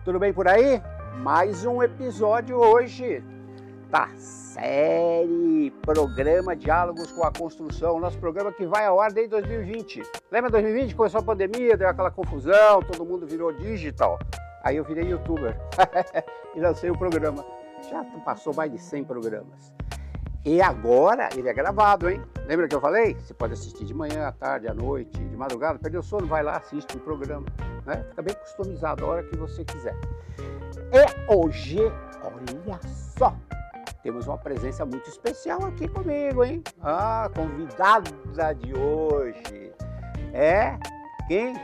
Tudo bem por aí? Mais um episódio hoje da série Programa Diálogos com a Construção, nosso programa que vai ao ar desde 2020. Lembra 2020? Começou a pandemia, deu aquela confusão, todo mundo virou digital. Aí eu virei youtuber e lancei o programa. Já passou mais de 100 programas. E agora ele é gravado, hein? Lembra que eu falei? Você pode assistir de manhã, à tarde, à noite, de madrugada. Perdeu o sono, vai lá, assiste o programa. Né? Fica bem customizado a hora que você quiser. E hoje, olha só, temos uma presença muito especial aqui comigo, hein? A convidada de hoje é quem?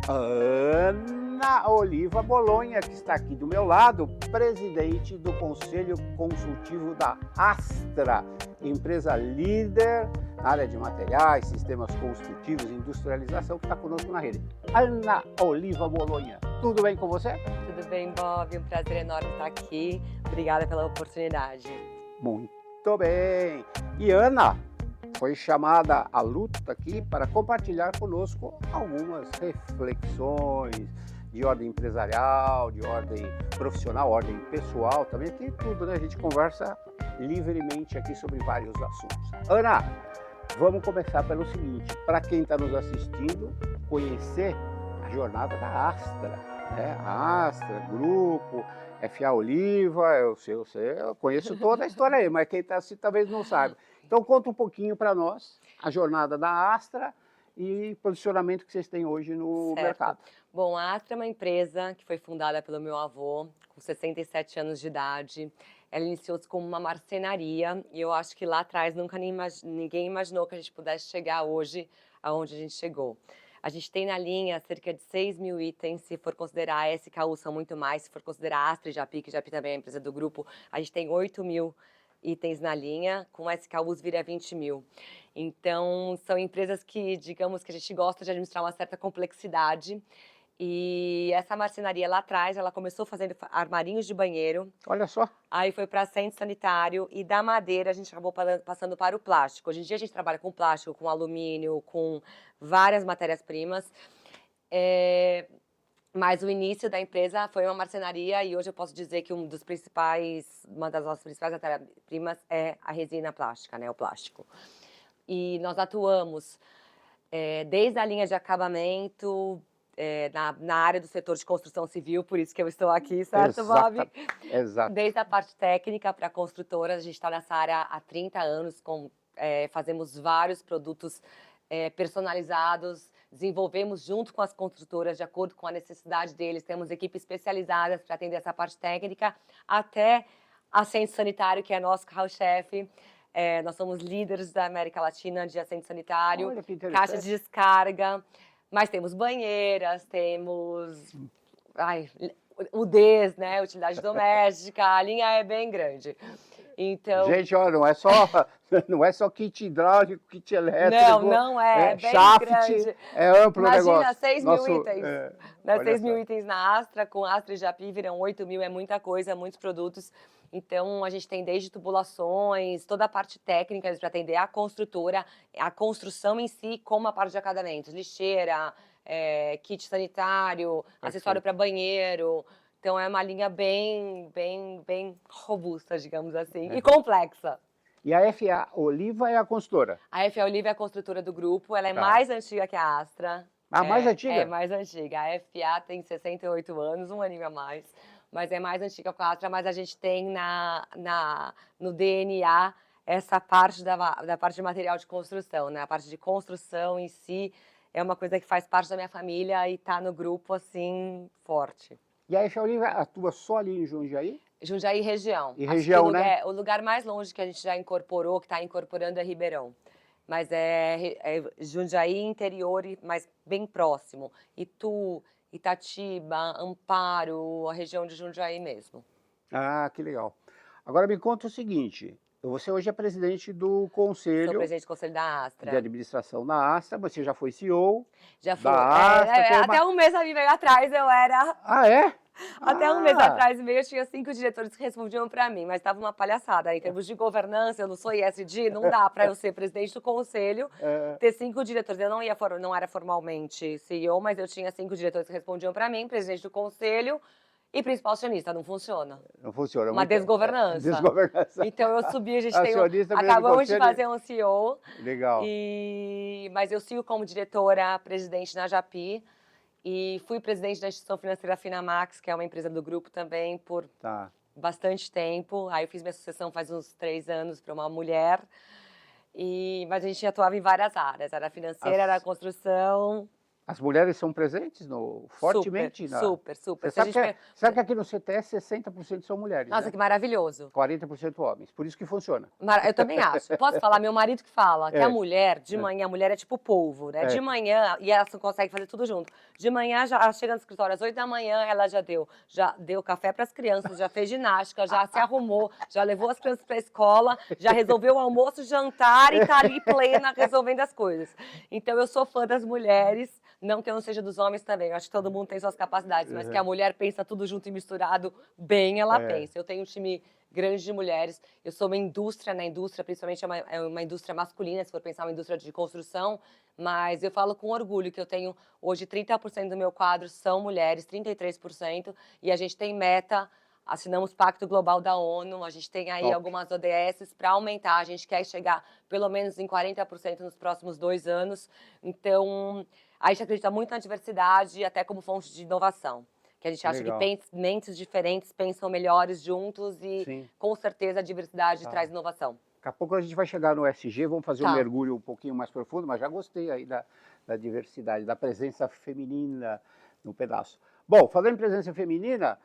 Ana Oliva Bolonha, que está aqui do meu lado, presidente do Conselho Consultivo da Astra, empresa líder na área de materiais, sistemas construtivos e industrialização, que está conosco na rede. Ana Oliva Bolonha, tudo bem com você? Tudo bem, Bob? Um prazer enorme estar aqui. Obrigada pela oportunidade. Muito bem. E Ana foi chamada à luta aqui para compartilhar conosco algumas reflexões de ordem empresarial, de ordem profissional, ordem pessoal, também aqui tudo, né? A gente conversa livremente aqui sobre vários assuntos. Ana, vamos começar pelo seguinte, para quem está nos assistindo, conhecer a jornada da Astra, né? A Astra, grupo, FA Oliva, eu conheço toda a história aí, mas quem está assistindo talvez não saiba. Então conta um pouquinho para nós a jornada da Astra e posicionamento que vocês têm hoje no mercado. Bom, a Astra é uma empresa que foi fundada pelo meu avô, com 67 anos de idade. Ela iniciou-se como uma marcenaria e eu acho que lá atrás ninguém imaginou que a gente pudesse chegar hoje aonde a gente chegou. A gente tem na linha cerca de 6 mil itens, se for considerar a SKU são muito mais, se for considerar a Astra e Japy, que Japy também é a empresa do grupo, a gente tem 8 mil itens na linha, com SKUs vira 20 mil. Então, são empresas que, digamos, que a gente gosta de administrar uma certa complexidade. E essa marcenaria lá atrás, ela começou fazendo armarinhos de banheiro. Olha só. Aí foi para centro sanitário e da madeira a gente acabou passando para o plástico. Hoje em dia a gente trabalha com plástico, com alumínio, com várias matérias-primas. Mas o início da empresa foi uma marcenaria e hoje eu posso dizer que uma das nossas principais matérias-primas é a resina plástica, né, o plástico. E nós atuamos desde a linha de acabamento, na área do setor de construção civil, por isso que eu estou aqui, certo, Bob? Exato. Desde a parte técnica para construtoras, a gente está nessa área há 30 anos, fazemos vários produtos personalizados, desenvolvemos junto com as construtoras, de acordo com a necessidade deles, temos equipes especializadas para atender essa parte técnica, até assento sanitário, que é nosso carro-chefe. Nós somos líderes da América Latina de assento sanitário, caixa de descarga, mas temos banheiras, temos UDs, né, utilidade doméstica, a linha é bem grande. Então... Gente, olha, não é só kit hidráulico, kit elétrico. Não é bem shaft, grande. É amplo o negócio. Imagina, 6 mil itens. 6 mil itens na Astra, com Astra e Japy viram 8 mil, é muita coisa, muitos produtos. Então, a gente tem desde tubulações, toda a parte técnica para atender a construtora, a construção em si, como a parte de acabamentos, lixeira, kit sanitário, acessório para banheiro. Então, é uma linha bem robusta, digamos assim, e complexa. E a FA Oliva é a construtora? A FA Oliva é a construtora do grupo, ela é mais antiga que a Astra. Mais antiga? É mais antiga. A FA tem 68 anos, um aninho a mais, mas é mais antiga que a Astra, mas a gente tem no DNA essa parte da parte de material de construção, né? A parte de construção em si é uma coisa que faz parte da minha família e está no grupo, assim, forte. E a FA Oliva atua só ali em Jundiaí? Jundiaí região. E região, né? O lugar mais longe que a gente já incorporou, que está incorporando, é Ribeirão. Mas é Jundiaí interior, mas bem próximo. Itu, Itatiba, Amparo, a região de Jundiaí mesmo. Ah, que legal. Agora me conta o seguinte, você hoje é presidente do Conselho... Sou presidente do Conselho da Astra. De administração da Astra, você já foi CEO? Já fui. Da Astra, até um mês atrás eu era... Ah, é? Até um mês atrás eu tinha 5 diretores que respondiam para mim, mas estava uma palhaçada. Em termos de governança, eu não sou ISD, não dá para eu ser presidente do conselho, ter 5 diretores. Eu não era formalmente CEO, mas eu tinha 5 diretores que respondiam para mim, presidente do conselho, E principal acionista, não funciona. Não funciona. Uma desgovernança. Desgovernança. Então eu subi, a gente tem Acionista mesmo acabamos de conselho. fazer um CEO, Legal. mas eu sigo como diretora, presidente na Japi, e fui presidente da instituição financeira Finamax, que é uma empresa do grupo também, por Tá. bastante tempo. Aí eu fiz minha sucessão faz uns 3 anos para uma mulher, mas a gente atuava em várias áreas, era financeira, era construção. As mulheres são presentes fortemente? Super. Você sabe que aqui no CTS 60% são mulheres, Nossa, né? que maravilhoso. 40% homens, por isso que funciona. Eu também acho. Posso falar? Meu marido que fala que a mulher, de manhã, a mulher é tipo polvo, né? É. De manhã, e ela consegue fazer tudo junto. De manhã, ela chega no escritório às 8 da manhã, ela já deu café para as crianças, já fez ginástica, já se arrumou, já levou as crianças para a escola, já resolveu o almoço, jantar e tá ali plena resolvendo as coisas. Então, eu sou fã das mulheres. Não que eu não seja dos homens também, eu acho que todo mundo tem suas capacidades, mas que a mulher pensa tudo junto e misturado bem, ela pensa. Eu tenho um time grande de mulheres, eu sou uma indústria, na indústria, principalmente é uma indústria masculina, se for pensar uma indústria de construção, mas eu falo com orgulho que eu tenho hoje 30% do meu quadro são mulheres, 33%, e a gente tem meta. Assinamos Pacto Global da ONU, a gente tem aí algumas ODS para aumentar, a gente quer chegar pelo menos em 40% nos próximos 2 anos. Então, a gente acredita muito na diversidade, até como fonte de inovação. Que a gente acha que mentes diferentes pensam melhores juntos e, com certeza, a diversidade traz inovação. Daqui a pouco a gente vai chegar no SG, vamos fazer um mergulho um pouquinho mais profundo, mas já gostei aí da diversidade, da presença feminina no pedaço. Bom, falando em presença feminina,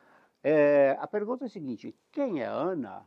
a pergunta é a seguinte: quem é Ana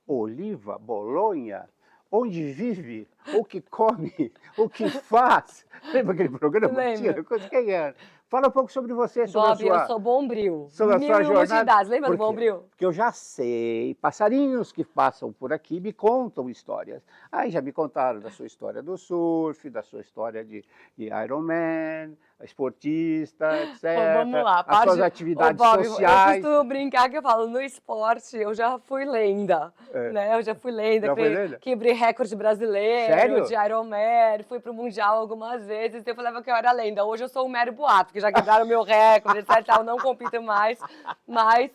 Oliva Bolonha? Onde vive? O que come? O que faz? Lembra aquele programa? Lembro. Quem é? Fala um pouco sobre você, sobre Bob, eu sou Bombril. sobre a sua jornada. Lembra do Bombril? Porque eu já sei, passarinhos que passam por aqui me contam histórias. Aí já me contaram da sua história do surf, da sua história de Ironman, esportista, etc. Bom, vamos lá. As suas atividades Bob, sociais. Eu costumo brincar que eu falo, no esporte eu já fui lenda. Né? Eu já fui lenda. Quebrei recorde brasileiro. Sério? De Ironman, fui pro Mundial algumas vezes. Eu falava que eu era lenda. Hoje eu sou um mero boato, que já quebraram o meu recorde, etc. Eu não compito mais, mas...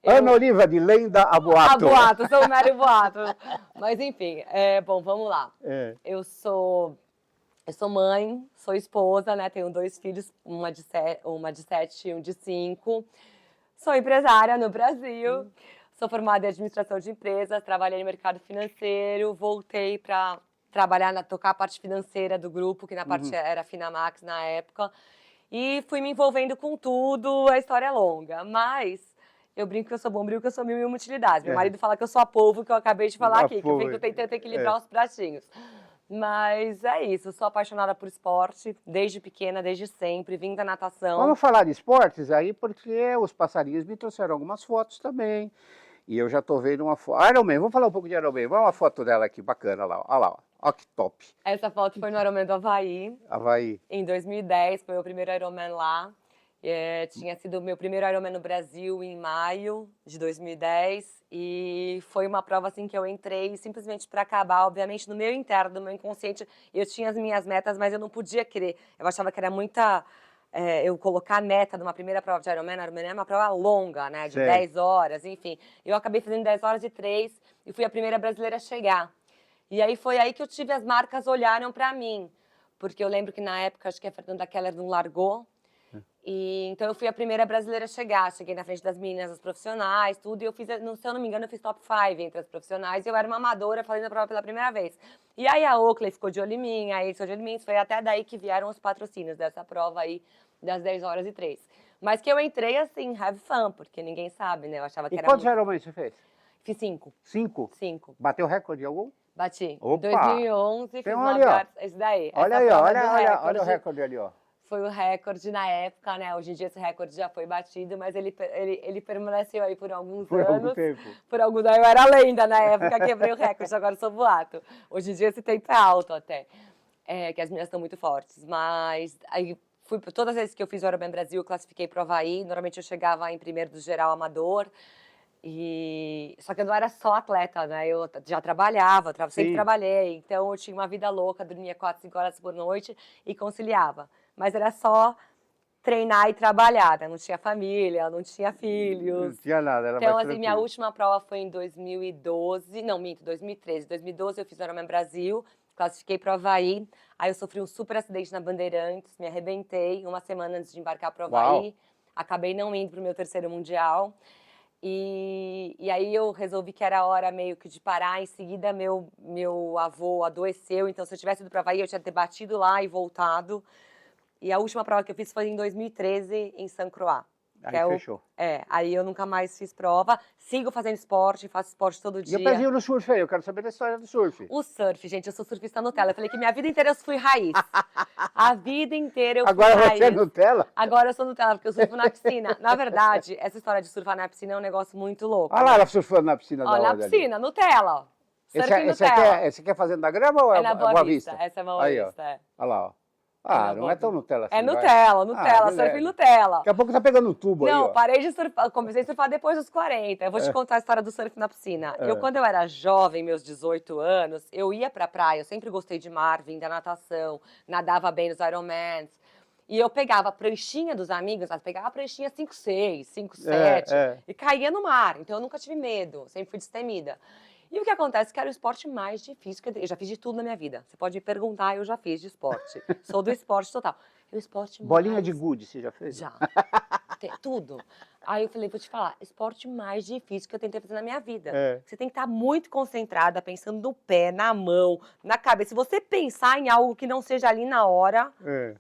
Ana Oliva, de lenda a boato. A boato, sou um mero boato. Mas enfim, bom, vamos lá. Eu sou mãe, sou esposa, né? Tenho 2 filhos, uma de 7 e um de 5. Sou empresária no Brasil. Sou formada em administração de empresas, trabalhei no mercado financeiro, voltei para trabalhar, tocar a parte financeira do grupo, que na parte era Finamax na época. E fui me envolvendo com tudo, a história é longa, mas eu brinco que eu sou bombril, que eu sou mil e uma utilidades. Meu marido fala que eu sou a polvo, que eu acabei de falar aqui, que eu fico tentando equilibrar os pratinhos. Mas é isso, eu sou apaixonada por esporte, desde pequena, desde sempre, vim da natação. Vamos falar de esportes aí, porque os passarinhos me trouxeram algumas fotos também. E eu já estou vendo uma foto. Ironman, vamos falar um pouco de Ironman. Vamos uma foto dela aqui, bacana lá. Olha lá, ó que top. Essa foto foi no Ironman do Havaí. Havaí. Em 2010, foi o meu primeiro Ironman lá. Tinha sido o meu primeiro Ironman no Brasil em maio de 2010. E foi uma prova assim que eu entrei simplesmente para acabar, obviamente, no meu interno, no meu inconsciente. Eu tinha as minhas metas, mas eu não podia querer. Eu achava que era muita... eu colocar a meta numa primeira prova de Ironman é uma prova longa, né? De 10 horas, enfim. Eu acabei fazendo 10 horas e 3 e fui a primeira brasileira a chegar. E aí foi aí que eu tive as marcas olharam para mim. Porque eu lembro que na época, acho que a Fernanda Keller não largou. E, então eu fui a primeira brasileira a chegar. Cheguei na frente das meninas, as profissionais, tudo. E eu fiz, se eu não me engano, eu fiz top 5 entre as profissionais. E eu era uma amadora fazendo a prova pela primeira vez. E aí a Oakley ficou de olho em mim, aí ficou de olho em mim. Foi até daí que vieram os patrocínios dessa prova aí, das 10 horas e 3. Mas que eu entrei assim, have fun, porque ninguém sabe, né? Eu achava que e era quantos Ironman você fez? Fiz 5. 5? 5. Bateu recorde algum? Bati. Opa! Em 2011, fiz 9 horas. Esse daí. Olha aí, olha o recorde ali, ó. Foi o recorde na época, né? Hoje em dia esse recorde já foi batido, mas ele permaneceu aí por alguns anos. Por algum tempo. Por alguns anos. Eu era lenda na época, quebrei o recorde, agora sou boato. Hoje em dia esse tempo é alto até. Que as meninas estão muito fortes. Mas aí todas as vezes que eu fiz o Ironman Brasil, eu classifiquei pro Havaí. Normalmente eu chegava em primeiro do geral amador. Só que eu não era só atleta, né? Eu já trabalhava, sempre trabalhei. Então eu tinha uma vida louca, dormia 4, 5 horas por noite e conciliava. Mas era só treinar e trabalhar, né? Não tinha família, não tinha Não filhos. tinha nada, era Então, mais assim, minha tranquilo. última prova foi em 2012, não, minto, 2013. 2012 eu fiz o Ironman Brasil, classifiquei para o Havaí, aí eu sofri um super acidente na Bandeirantes, me arrebentei uma semana antes de embarcar para o Havaí, Uau. acabei não indo para o meu terceiro mundial, e aí eu resolvi que era hora meio que de parar, em seguida meu avô adoeceu, então se eu tivesse ido para o Havaí eu tinha ter batido lá e voltado, e a última prova que eu fiz foi em 2013, em Saint Croix. Aí Que é fechou. aí eu nunca mais fiz prova, sigo fazendo esporte, faço esporte todo E o dia. pezinho no surf aí? Eu quero saber da história do surf. O surf, gente, eu sou surfista Nutella. Eu falei que minha vida inteira eu fui raiz. A vida inteira eu fui Agora raiz. você é Nutella? Agora eu sou Nutella, porque eu surfo na piscina. Na verdade, essa história de surfar na piscina é um negócio muito louco. Olha lá ela surfando na piscina Ó, da na onde ali? piscina, Nutella. Surf Esse Nutella. aqui é fazendo na grama ou É é na Boa Vista? Essa é Boa Aí, ó. Vista, é. Olha lá, ó. É Ah, na não Boa é tão Vista. Nutella assim, É vai. Nutella, Nutella, de surf leve. Nutella. Daqui a pouco tá pegando um tubo aí, Não, ó. parei de surfar, comecei a surfar depois dos 40. Eu vou te contar a história do surf na piscina. É. Quando eu era jovem, meus 18 anos, eu ia pra praia, eu sempre gostei de mar, vim da natação, nadava bem nos Ironmans. E eu pegava a pranchinha dos amigos, pegava a pranchinha 5'6", 5'7", e caía no mar. Então eu nunca tive medo, sempre fui destemida. E o que acontece é que era o esporte mais difícil, eu já fiz de tudo na minha vida. Você pode me perguntar, eu já fiz de esporte. Sou do esporte total. O esporte Bolinha mais... de gude, você já fez? Já. Tudo. Aí eu falei, vou te falar, esporte mais difícil que eu tentei fazer na minha vida. É. Você tem que estar muito concentrada, pensando no pé, na mão, na cabeça. Se você pensar em algo que não seja ali na hora, É.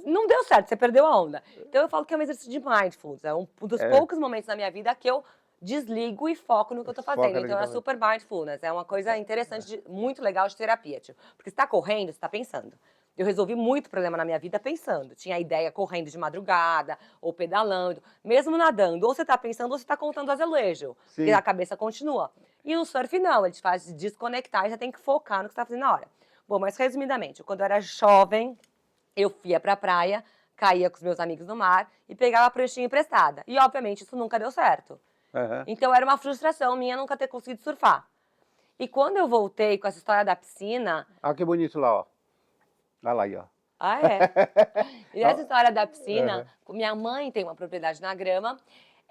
não deu certo, você perdeu a onda. Então eu falo que é um exercício de mindfulness. É um dos poucos momentos na minha vida que eu desligo e foco no que eu tô Foca fazendo. no que Então é tá super mindfulness. É uma coisa interessante, muito legal de terapia. Tipo, porque você tá correndo, você tá pensando. Eu resolvi muito problema na minha vida pensando. Tinha a ideia correndo de madrugada, ou pedalando, mesmo nadando. Ou você tá pensando, ou você tá contando azulejo. Sim. Porque a cabeça continua. E no surf, não. Ele te faz desconectar e já tem que focar no que você tá fazendo na hora. Bom, mas resumidamente, quando eu era jovem, eu ia pra praia, caía com os meus amigos no mar e pegava a pranchinha emprestada. E, obviamente, isso nunca deu certo. Uhum. Então, era uma frustração minha nunca ter conseguido surfar. E quando eu voltei com essa história da piscina... Olha que bonito lá, ó. Olha lá aí, ó. Ah, é? E essa história da piscina, minha mãe tem uma propriedade na Grama,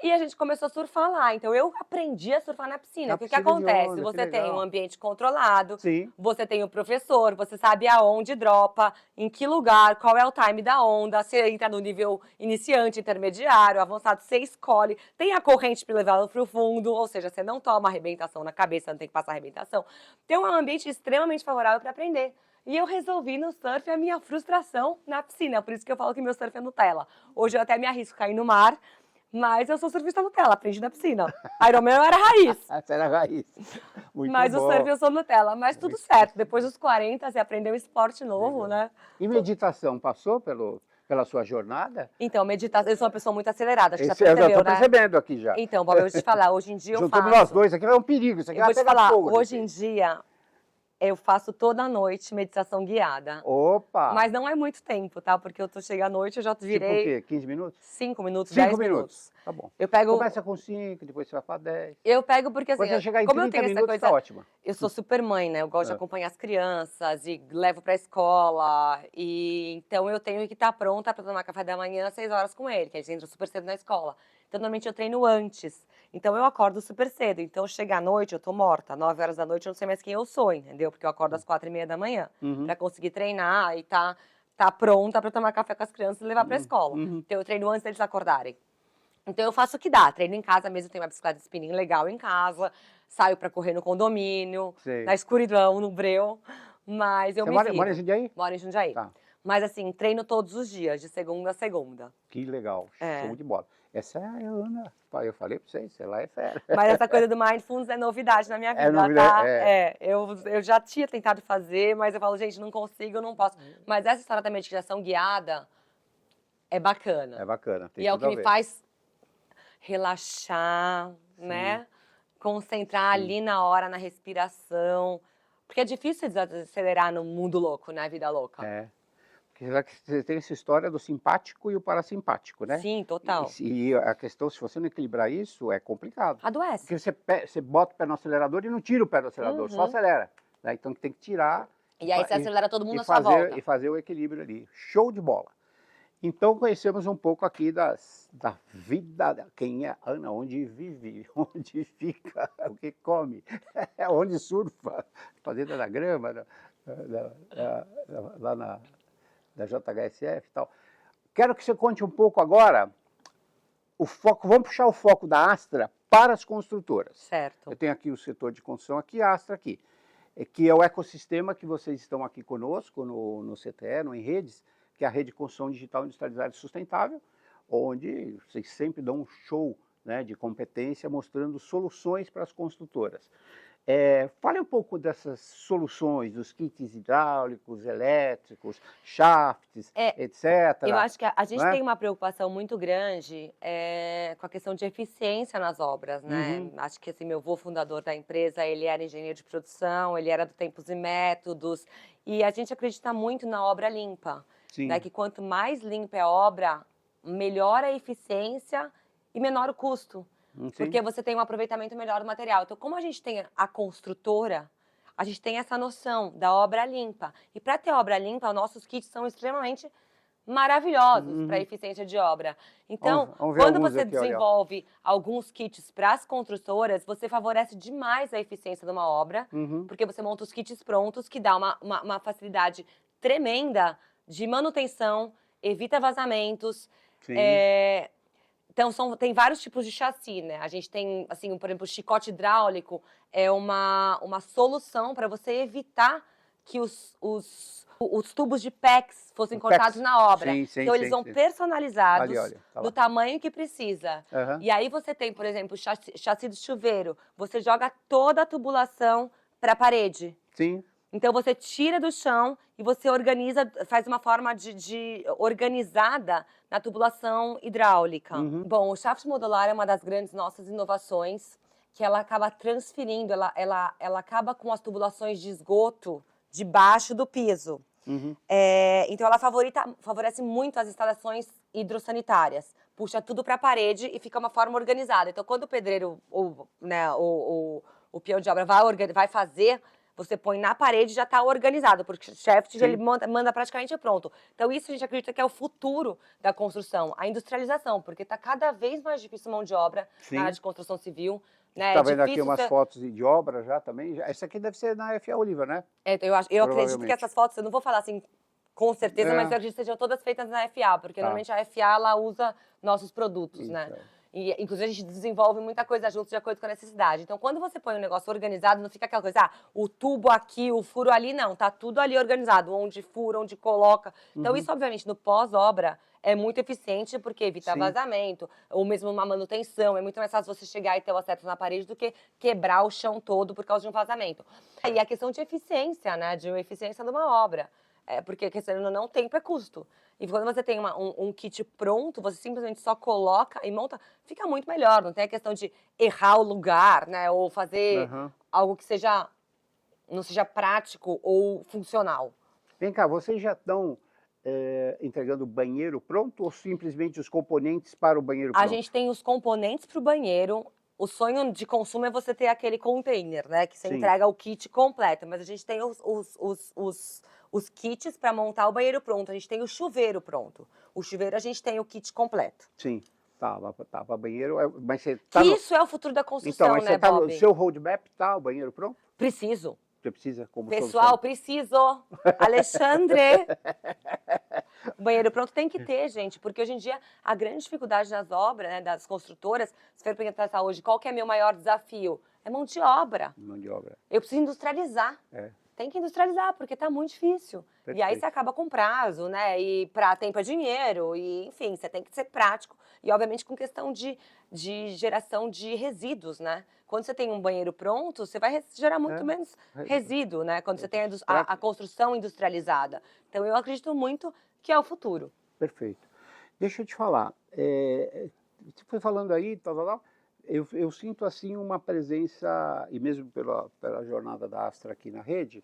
e a gente começou a surfar lá. Então, eu aprendi a surfar na piscina. Na Porque o que piscina de acontece? onda, Você que tem legal. um ambiente controlado, Sim. você tem o professor, você sabe aonde dropa, em que lugar, qual é o time da onda, você entra no nível iniciante, intermediário, avançado, você escolhe. Tem a corrente para levar para o fundo, ou seja, você não toma arrebentação na cabeça, não tem que passar arrebentação. Tem um ambiente extremamente favorável para aprender. E eu resolvi no surf a minha frustração na piscina. Por isso que eu falo que meu surf é Nutella. Hoje eu até me arrisco a cair no mar, mas eu sou surfista Nutella, aprendi na piscina. Ironman eu era raiz. Essa era a raiz. Muito Mas bom. o surf eu sou Nutella. Mas tudo certo. Depois dos 40, você aprendeu um esporte novo, né? E meditação, passou pela sua jornada? Então, meditação. Eu sou uma pessoa muito acelerada, acho que você Eu já percebeu, estou né? percebendo aqui já. Então, Bob, eu vou te falar, hoje em dia eu Juntamos faço... nós dois, aqui é um perigo, isso aqui Eu vai vou te pegar falar, fogo. hoje em dia eu faço toda noite meditação guiada. Opa! Mas não é muito tempo, tá? Porque eu tô chegando à noite, eu já virei... Tipo o quê? 15 minutos? 5 minutos, 5 10 minutos. Tá bom. Eu pego... Começa com 5, depois você vai para 10. Eu pego porque assim, Quando você chegar em como eu 30 tenho essa minutos, coisa... tá ótima. Eu sou super mãe, né? Eu gosto de acompanhar as crianças e levo pra escola. E então eu tenho que estar pronta para tomar café da manhã às 6 horas com ele, que a gente entra super cedo na escola. Então, normalmente eu treino antes. Então, eu acordo super cedo. Então, chega à noite, eu tô morta. 9 horas da noite, eu não sei mais quem eu sou, entendeu? Porque eu acordo às 4h30 da manhã pra conseguir treinar e tá pronta pra tomar café com as crianças e levar pra escola. Então, eu treino antes deles acordarem. Então, eu faço o que dá. Treino em casa mesmo, tenho uma bicicleta de spinning legal em casa. Saio pra correr no condomínio, Sei. na escuridão, no breu. Mas eu Você me viro. mora em Jundiaí? Moro em Jundiaí. Tá. Mas, assim, treino todos os dias, de segunda a segunda. Que legal, É. show de bola. Essa é a Ana. Eu falei pra vocês, lá é fera. Mas essa coisa do Mindfulness é novidade na minha vida, novidade, tá? é. Eu já tinha tentado fazer, mas eu falo, gente, não consigo, não posso. Mas essa história da meditação guiada é bacana. É bacana. Tem E é o tudo que a me ver. faz relaxar, né? Concentrar ali na hora, na respiração. Porque é difícil desacelerar no mundo louco, né? Vida louca. É. Porque você tem essa história do simpático e o parasimpático, né? Sim, total. E a questão, se você não equilibrar isso, é complicado. Adoece. Porque você bota o pé no acelerador e não tira o pé do acelerador, só acelera. Né? Então tem que tirar. E aí você acelera todo mundo e à sua fazer, volta. E fazer o equilíbrio ali. Show de bola. Então conhecemos um pouco aqui da vida, quem é Ana, onde vive, onde fica, o que come, onde surfa, fazenda da grama, lá da JHSF e tal. Quero que você conte um pouco agora o foco, vamos puxar o foco da Astra para as construtoras. Certo. Eu tenho aqui o setor de construção aqui, a Astra aqui, que é o ecossistema que vocês estão aqui conosco no CTE, no Enredes, que é a Rede de Construção Digital Industrializada e Sustentável, onde vocês sempre dão um show, né, de competência, mostrando soluções para as construtoras. Fale um pouco dessas soluções, dos kits hidráulicos, elétricos, shafts, etc. Eu acho que a gente né? tem uma preocupação muito grande com a questão de eficiência nas obras, né? Uhum. Acho que assim, meu avô fundador da empresa, ele era engenheiro de produção, ele era do Tempos e Métodos, e a gente acredita muito na obra limpa, Sim. né? Que quanto mais limpa é a obra, melhor a eficiência e menor o custo. Sim. Porque você tem um aproveitamento melhor do material. Então, como a gente tem a construtora, a gente tem essa noção da obra limpa. E para ter obra limpa, nossos kits são extremamente maravilhosos para a eficiência de obra. Então, Vamos ver quando alguns você aqui, desenvolve alguns kits para as construtoras, você favorece demais a eficiência de uma obra, porque você monta os kits prontos, que dá uma facilidade tremenda de manutenção, evita vazamentos. Sim. Então, tem vários tipos de chassi, né? A gente tem, assim, por exemplo, o chicote hidráulico é uma solução para você evitar que os tubos de PEX fossem cortados na obra. Sim, então, eles são personalizados Ali, olha, tá no lá. tamanho que precisa. E aí você tem, por exemplo, o chassi do chuveiro. Você joga toda a tubulação para a parede. Sim. Então, você tira do chão e você organiza, faz uma forma de organizada na tubulação hidráulica. Bom, o shaft modular é uma das grandes nossas inovações, que ela acaba transferindo, ela acaba com as tubulações de esgoto debaixo do piso. Então, ela favorece muito as instalações hidrossanitárias. Puxa tudo para a parede e fica uma forma organizada. Então, quando o pedreiro, o peão de obra vai fazer, você põe na parede e já está organizado, porque o shaft ele manda praticamente pronto. Então, isso a gente acredita que é o futuro da construção, a industrialização, porque está cada vez mais difícil mão de obra na área de construção civil. Né? Está vendo aqui umas fotos de obra já também? Essa aqui deve ser na FA Oliva, né? Eu acredito que essas fotos, eu não vou falar assim com certeza, mas eu acredito que sejam todas feitas na FA, porque normalmente a FA ela usa nossos produtos, isso, né? E, inclusive, a gente desenvolve muita coisa junto de acordo com a necessidade. Então, quando você põe um negócio organizado, não fica aquela coisa, o tubo aqui, o furo ali, não. Tá tudo ali organizado, onde fura, onde coloca. Então, isso, obviamente, no pós-obra é muito eficiente, porque evita vazamento, ou mesmo uma manutenção. É muito mais fácil você chegar e ter o acerto na parede do que quebrar o chão todo por causa de um vazamento. E a questão de eficiência, né? De eficiência de uma obra. Porque a questão não tempo é custo. E quando você tem um kit pronto, você simplesmente só coloca e monta, fica muito melhor. Não tem a questão de errar o lugar, né? Ou fazer algo que não seja prático ou funcional. Vem cá, vocês já estão entregando banheiro pronto ou simplesmente os componentes para o banheiro pronto? A gente tem os componentes para o banheiro. O sonho de consumo é você ter aquele container, né? Que você entrega o kit completo. Mas a gente tem os kits para montar o banheiro pronto. A gente tem o chuveiro pronto. O chuveiro a gente tem o kit completo. Sim, tá, banheiro. Mas você tá isso é o futuro da construção, então, né, tá Bob? No seu roadmap, tá o banheiro pronto? Preciso. Você precisa como Pessoal, preciso. Alexandre. O banheiro pronto tem que ter, gente, porque hoje em dia a grande dificuldade nas obras, né, das construtoras, se for perguntar hoje, qual que é meu maior desafio? É mão de obra. Mão de obra. Eu preciso industrializar. Tem que industrializar, porque está muito difícil. Perfeito. E aí você acaba com prazo, né? E para tempo é dinheiro, e enfim, você tem que ser prático. E obviamente com questão de geração de resíduos, né? Quando você tem um banheiro pronto, você vai gerar muito menos resíduo, né? Quando você tem a construção industrializada. Então eu acredito muito que é o futuro. Perfeito. Deixa eu te falar, você foi falando aí, eu sinto assim uma presença, e mesmo pela jornada da Astra aqui na rede,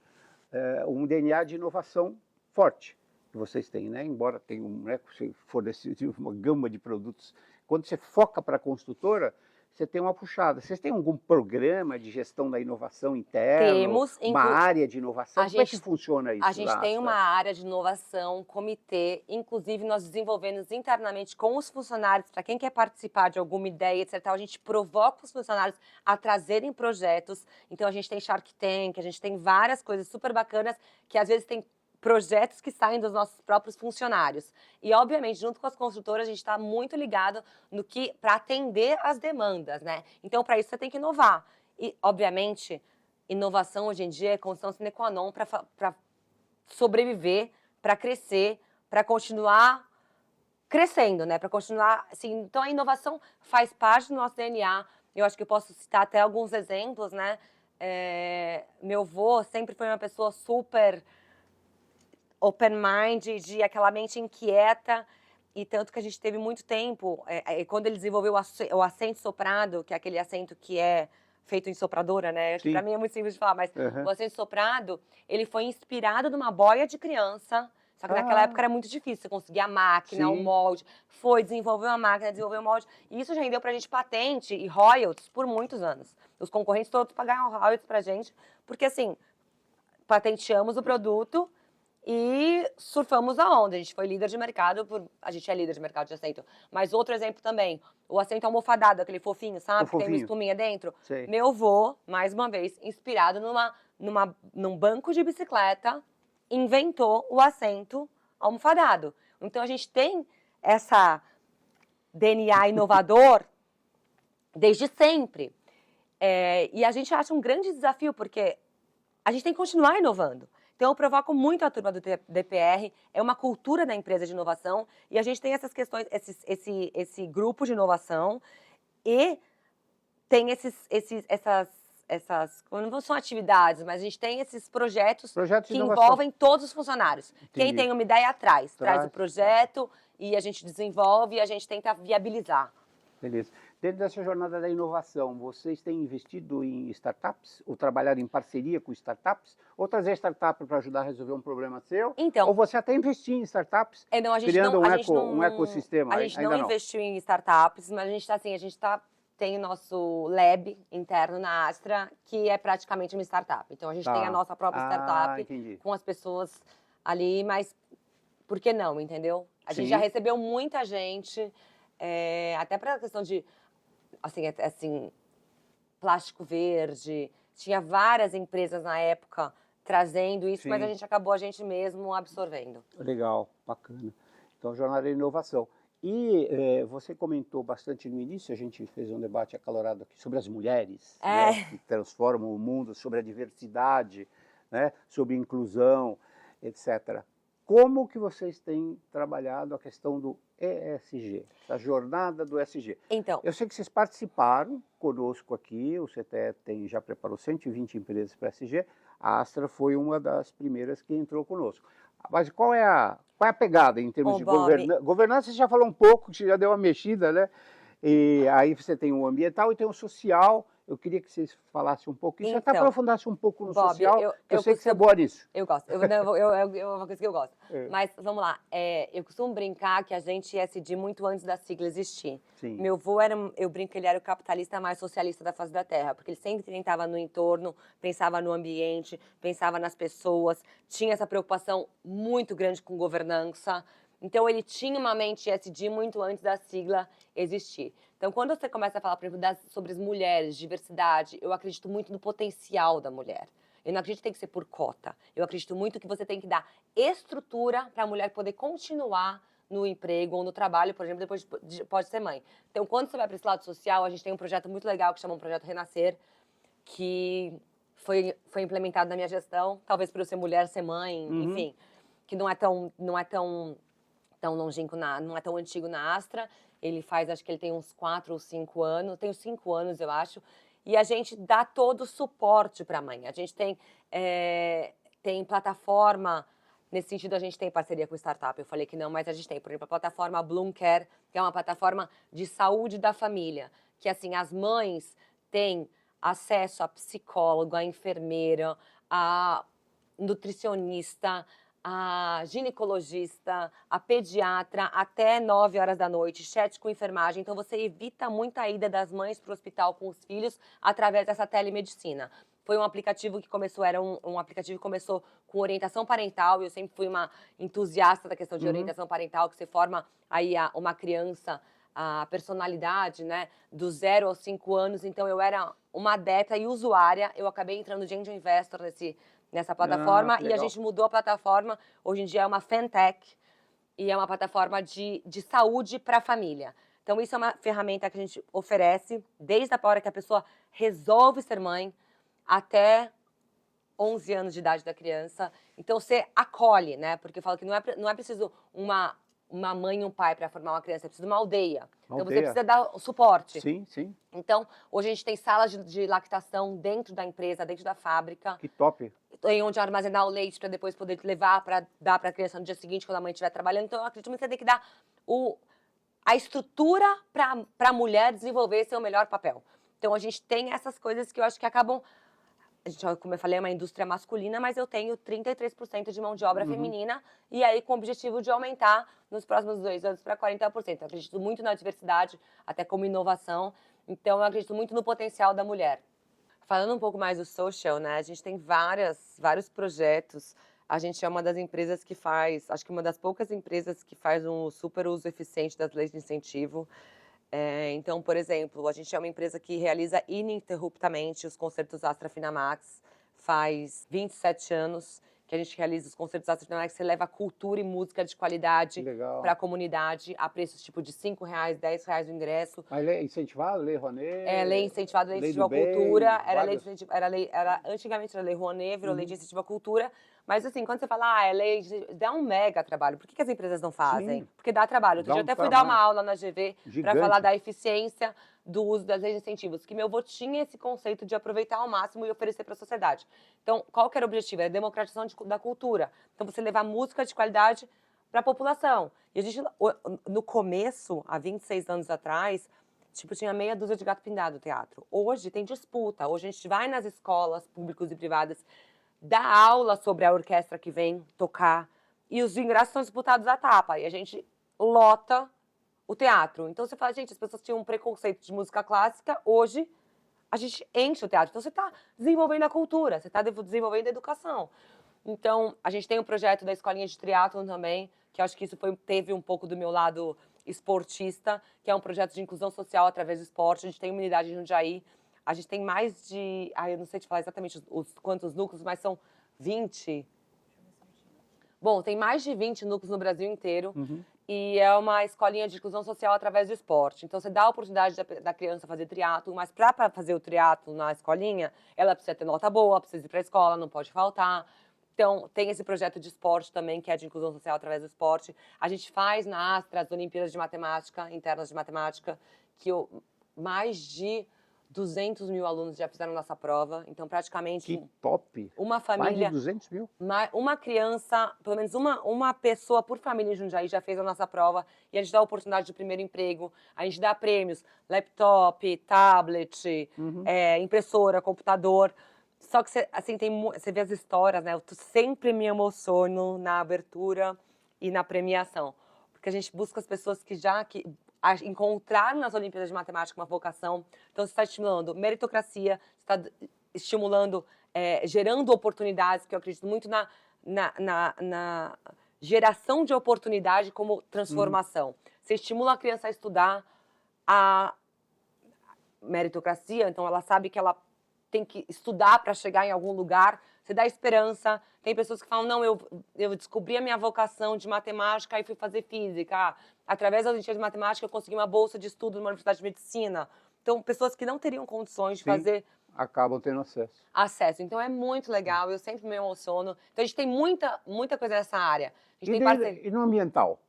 um DNA de inovação forte que vocês têm, né? Embora tenham, né, você fornecido uma gama de produtos. Quando você foca para a construtora, você tem uma puxada. Vocês têm algum programa de gestão da inovação interno? Temos. Uma área de inovação? Como é que funciona isso? A gente tem uma área de inovação, um comitê. Inclusive, nós desenvolvemos internamente com os funcionários, para quem quer participar de alguma ideia, etc. A gente provoca os funcionários a trazerem projetos. Então, a gente tem Shark Tank, a gente tem várias coisas super bacanas que, às vezes, tem projetos que saem dos nossos próprios funcionários. E, obviamente, junto com as construtoras, a gente está muito ligado no que para atender as demandas, né? Então, para isso, você tem que inovar. E, obviamente, inovação hoje em dia é condição sine qua non para sobreviver, para crescer, para continuar crescendo, né? Para continuar, assim, então a inovação faz parte do nosso DNA. Eu acho que eu posso citar até alguns exemplos, né? Meu avô sempre foi uma pessoa super open-mind, de aquela mente inquieta, e tanto que a gente teve muito tempo, quando ele desenvolveu o assento soprado, que é aquele assento que é feito em sopradora, né? Para mim é muito simples de falar, mas o assento soprado, ele foi inspirado numa boia de criança, só que naquela época era muito difícil, você conseguia a máquina, o molde, desenvolveu a máquina, desenvolveu o molde, e isso já rendeu pra gente patente e royalties por muitos anos. Os concorrentes todos pagaram royalties pra gente, porque assim, patenteamos o produto, e surfamos a onda. A gente foi líder de mercado, a gente é líder de mercado de assento. Mas outro exemplo também, o assento almofadado, aquele fofinho, sabe? Que tem uma espuminha dentro. Sei. Meu avô, mais uma vez, inspirado num banco de bicicleta, inventou o assento almofadado. Então a gente tem essa DNA inovador desde sempre. E a gente acha um grande desafio, porque a gente tem que continuar inovando. Então, eu provoco muito a turma do DPR, é uma cultura da empresa de inovação, e a gente tem essas questões, esse grupo de inovação, e tem essas, não são atividades, mas a gente tem esses projetos que envolvem todos os funcionários. Entendi. Quem tem uma ideia traz o projeto, e a gente desenvolve, e a gente tenta viabilizar. Beleza. Dentro dessa jornada da inovação, vocês têm investido em startups? Ou trabalhado em parceria com startups? Ou trazer startup para ajudar a resolver um problema seu? Então, ou você até investiu em startups, criando um ecossistema? A gente não investiu em startups, mas a gente tem o nosso lab interno na Astra, que é praticamente uma startup. Então, a gente tem a nossa própria startup com as pessoas ali, mas por que não, entendeu? A gente já recebeu muita gente, até para a questão de assim, plástico verde, tinha várias empresas na época trazendo isso, mas a gente mesmo absorvendo. Legal, bacana. Então, jornada de inovação. E você comentou bastante no início, a gente fez um debate acalorado aqui sobre as mulheres, né, que transformam o mundo, sobre a diversidade, né, sobre inclusão, etc. Como que vocês têm trabalhado a questão do ESG, a jornada do ESG? Então, eu sei que vocês participaram conosco aqui, o CTE já preparou 120 empresas para ESG, a Astra foi uma das primeiras que entrou conosco. Mas qual é a pegada em termos de governança? Governança você já falou um pouco, você já deu uma mexida, né? E aí você tem o ambiental e tem o social. Eu queria que vocês falassem um pouco, até aprofundassem um pouco no social, eu sei que você é boa nisso. Eu gosto, é uma coisa que eu gosto. Mas, vamos lá, eu costumo brincar que a gente ia decidir muito antes da sigla existir. Sim. Meu avô, eu brinco que ele era o capitalista mais socialista da face da terra, porque ele sempre tentava no entorno, pensava no ambiente, pensava nas pessoas, tinha essa preocupação muito grande com governança. Então, ele tinha uma mente ESG muito antes da sigla existir. Então, quando você começa a falar, por exemplo, sobre as mulheres, diversidade, eu acredito muito no potencial da mulher. Eu não acredito que tem que ser por cota. Eu acredito muito que você tem que dar estrutura para a mulher poder continuar no emprego ou no trabalho, por exemplo, depois pode ser mãe. Então, quando você vai para esse lado social, a gente tem um projeto muito legal que chama um Projeto Renascer, que foi implementado na minha gestão, talvez por eu ser mulher, ser mãe, enfim, que não é tão longínquo, não é tão antigo na Astra. Ele faz, acho que ele tem uns 4 ou 5 anos, tem uns 5 anos, eu acho, e a gente dá todo o suporte para a mãe. A gente tem plataforma, nesse sentido a gente tem parceria com startup, eu falei que não, mas a gente tem, por exemplo, a plataforma Bloom Care, que é uma plataforma de saúde da família, que assim, as mães têm acesso a psicólogo, a enfermeira, a nutricionista, a ginecologista, a pediatra, até 9 horas da noite, chat com enfermagem. Então, você evita muita ida das mães para o hospital com os filhos através dessa telemedicina. Foi um aplicativo que começou, era um aplicativo que começou com orientação parental, e eu sempre fui uma entusiasta da questão de orientação parental, que você forma aí uma criança, a personalidade, né, do 0 aos 5 anos. Então, eu era uma adepta e usuária, eu acabei entrando de Angel Investor nessa plataforma, e a gente mudou a plataforma, hoje em dia é uma fintech, e é uma plataforma de saúde para a família. Então, isso é uma ferramenta que a gente oferece desde a hora que a pessoa resolve ser mãe até 11 anos de idade da criança. Então, você acolhe, né? Porque eu falo que não é preciso uma mãe e um pai para formar uma criança, é preciso uma aldeia. Então, você precisa dar o suporte. Sim, sim. Então, hoje a gente tem salas de lactação dentro da empresa, dentro da fábrica. Que top. Em onde armazenar o leite para depois poder levar para dar para a criança no dia seguinte, quando a mãe estiver trabalhando. Então, eu acredito que você tem que dar a estrutura para a mulher desenvolver seu melhor papel. Então, a gente tem essas coisas que eu acho que acabam... A gente, como eu falei, é uma indústria masculina, mas eu tenho 33% de mão de obra feminina, e aí com o objetivo de aumentar nos próximos 2 anos para 40%. Eu acredito muito na diversidade, até como inovação, então eu acredito muito no potencial da mulher. Falando um pouco mais do social, né, a gente tem vários projetos. A gente é uma das empresas que faz, acho que uma das poucas empresas que faz um super uso eficiente das leis de incentivo. Então, por exemplo, a gente é uma empresa que realiza ininterruptamente os concertos Astra Finamax. Faz 27 anos que a gente realiza os concertos Astra Finamax. Você leva cultura e música de qualidade para a comunidade, a preços tipo de R$5, R$10 o ingresso. Mas lei incentivada, Lei Rouanet? Lei incentivada, lei de incentivo à cultura. Antigamente era Lei Rouanet, virou lei de incentivo à cultura. Mas assim, quando você fala, dá um mega trabalho. Por que as empresas não fazem? Sim. Porque dá trabalho. Outro dia eu até fui dar uma aula na GV para falar da eficiência do uso das leis de incentivos. Que meu avô tinha esse conceito de aproveitar ao máximo e oferecer para a sociedade. Então, qual que era o objetivo? Era a democratização da cultura. Então, você levar música de qualidade para a população. E a gente, no começo, há 26 anos atrás, tipo, tinha meia dúzia de gato pingado no teatro. Hoje tem disputa. Hoje a gente vai nas escolas públicas e privadas, dá aula sobre a orquestra que vem tocar, e os ingressos são disputados à tapa, e a gente lota o teatro. Então você fala, gente, as pessoas tinham um preconceito de música clássica, hoje a gente enche o teatro. Então você está desenvolvendo a cultura, você está desenvolvendo a educação. Então, a gente tem um projeto da escolinha de triatlon também, que eu acho que isso teve um pouco do meu lado esportista, que é um projeto de inclusão social através do esporte. A gente tem uma unidade em Jundiaí. A gente tem mais de... eu não sei te falar exatamente quantos núcleos, mas são 20. Bom, tem mais de 20 núcleos no Brasil inteiro. E é uma escolinha de inclusão social através do esporte. Então, você dá a oportunidade da criança fazer triatlo, mas para fazer o triatlo na escolinha, ela precisa ter nota boa, precisa ir para a escola, não pode faltar. Então, tem esse projeto de esporte também, que é de inclusão social através do esporte. A gente faz na Astra as Olimpíadas de Matemática, internas de matemática, que mais de 200 mil alunos já fizeram nossa prova. Então, praticamente... Que top! Uma família... Mais de 200 mil? Uma criança, pelo menos uma pessoa por família em Jundiaí já fez a nossa prova. E a gente dá a oportunidade de primeiro emprego. A gente dá prêmios, laptop, tablet, impressora, computador. Só que você vê as histórias, né? Eu sempre me emociono na abertura e na premiação. Porque a gente busca as pessoas que encontraram nas Olimpíadas de Matemática uma vocação. Então, você está estimulando meritocracia, você está estimulando, gerando oportunidades, que eu acredito muito na geração de oportunidade como transformação. Você estimula a criança a estudar a meritocracia, então ela sabe que ela tem que estudar para chegar em algum lugar. Você dá esperança. Tem pessoas que falam, não, eu descobri a minha vocação de matemática e fui fazer física. Através das Olimpíadas de Matemática, eu consegui uma bolsa de estudo numa universidade de medicina. Então, pessoas que não teriam condições de fazer... acabam tendo acesso. Então, é muito legal. Eu sempre me emociono. Então, a gente tem muita coisa nessa área. A gente E no ambiental?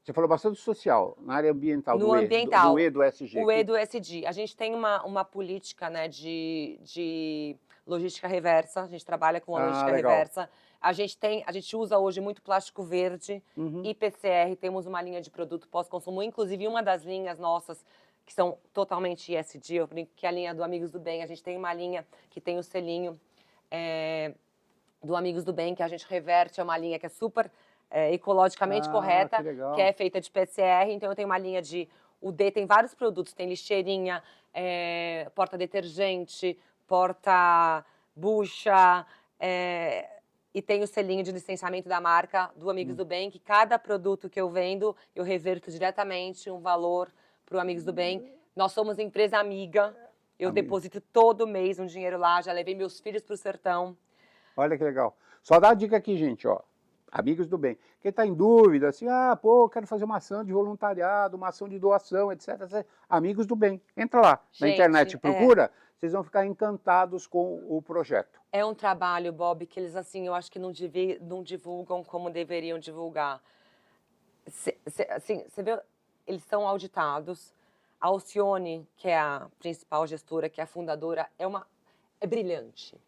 Você falou bastante social, na área ambiental, no do ambiental, E do ESG. O E do ESG. A gente tem uma política, né, de logística reversa, a gente trabalha com a logística reversa. A gente usa hoje muito plástico verde e PCR, temos uma linha de produto pós-consumo, inclusive uma das linhas nossas, que são totalmente ESG, eu brinco que é a linha do Amigos do Bem, a gente tem uma linha que tem o selinho do Amigos do Bem, que a gente reverte, é uma linha que é super ecologicamente correta, que é feita de PCR. Então, eu tenho uma linha de... O D tem vários produtos, tem lixeirinha, porta-detergente, porta-bucha, e tem o selinho de licenciamento da marca do Amigos do Bem, que cada produto que eu vendo, eu reverto diretamente um valor para o Amigos do Bem. Nós somos empresa amiga, eu deposito todo mês um dinheiro lá, já levei meus filhos para o sertão. Olha que legal. Só dá a dica aqui, gente, ó. Amigos do Bem. Quem está em dúvida, assim, quero fazer uma ação de voluntariado, uma ação de doação, etc. Amigos do Bem. Entra lá na internet, procura, vocês vão ficar encantados com o projeto. É um trabalho, Bob, que eles, assim, eu acho que não divulgam como deveriam divulgar. Assim, você vê, eles são auditados. A Alcione, que é a principal gestora, que é a fundadora, é brilhante.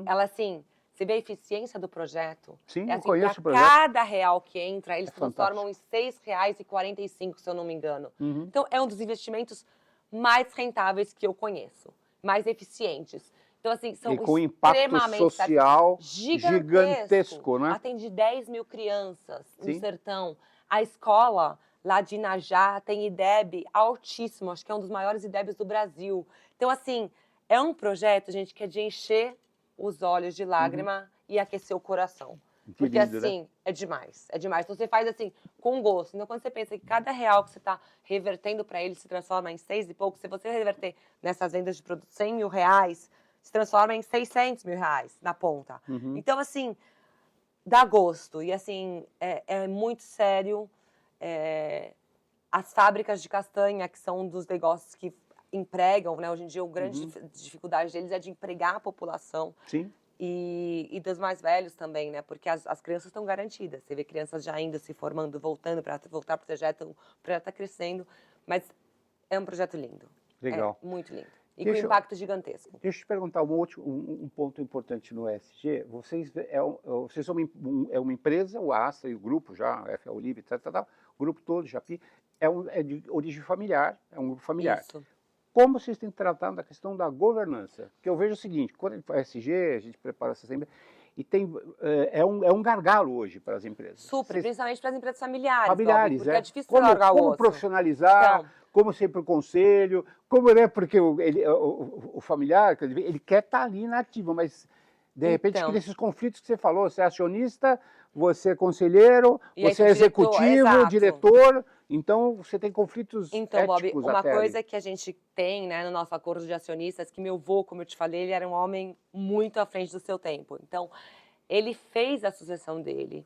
Ela, assim... Você vê a eficiência do projeto? Sim, eu assim, conheço o projeto. Cada real que entra, eles transformam em R$ 6,45, se eu não me engano. Então, é um dos investimentos mais rentáveis que eu conheço, mais eficientes. Então, assim, são e com impacto social gigantesco, né? Atende 10 mil crianças no sertão. A escola lá de Inajá tem IDEB altíssimo, acho que é um dos maiores IDEBs do Brasil. Então, assim, é um projeto, gente, que é de encher os olhos de lágrima e aquecer o coração. Porque lindo, assim, né? é demais, é demais. Então você faz assim, com gosto. Então quando você pensa que cada real que você está revertendo para ele se transforma em 6 e pouco, se você reverter nessas vendas de produtos R$ 100 mil, se transforma em R$ 600 mil na ponta. Então assim, dá gosto. E assim, é muito sério. As fábricas de castanha, que são um dos negócios que empregam, né? Hoje em dia, a grande dificuldade deles é de empregar a população. Sim. E dos mais velhos também, né? Porque as crianças estão garantidas. Você vê crianças já indo, se formando, voltando para voltar para o projeto. O projeto está crescendo, mas é um projeto lindo. Legal. É muito lindo. E com impacto gigantesco. Deixa eu te perguntar um ponto importante no ESG. Vocês são uma empresa, o Astra e o grupo já, a FA Olive, o grupo todo, Japi, é de origem familiar, é um grupo familiar. Isso. Como vocês têm tratado da questão da governança? Porque eu vejo o seguinte, quando a gente faz ESG, a gente prepara essa sempre, e é um gargalo hoje para as empresas. Super, principalmente para as empresas familiares, Familiares, porque é difícil como profissionalizar, como ser para o conselho, porque o familiar, ele quer estar ali na ativa, mas de repente cria esses conflitos que você falou, você é acionista, você é conselheiro, você é executivo, diretor, então você tem conflitos éticos. Bob, uma coisa que a gente tem, né, no nosso acordo de acionistas, que meu avô, como eu te falei, ele era um homem muito à frente do seu tempo. Então, ele fez a sucessão dele,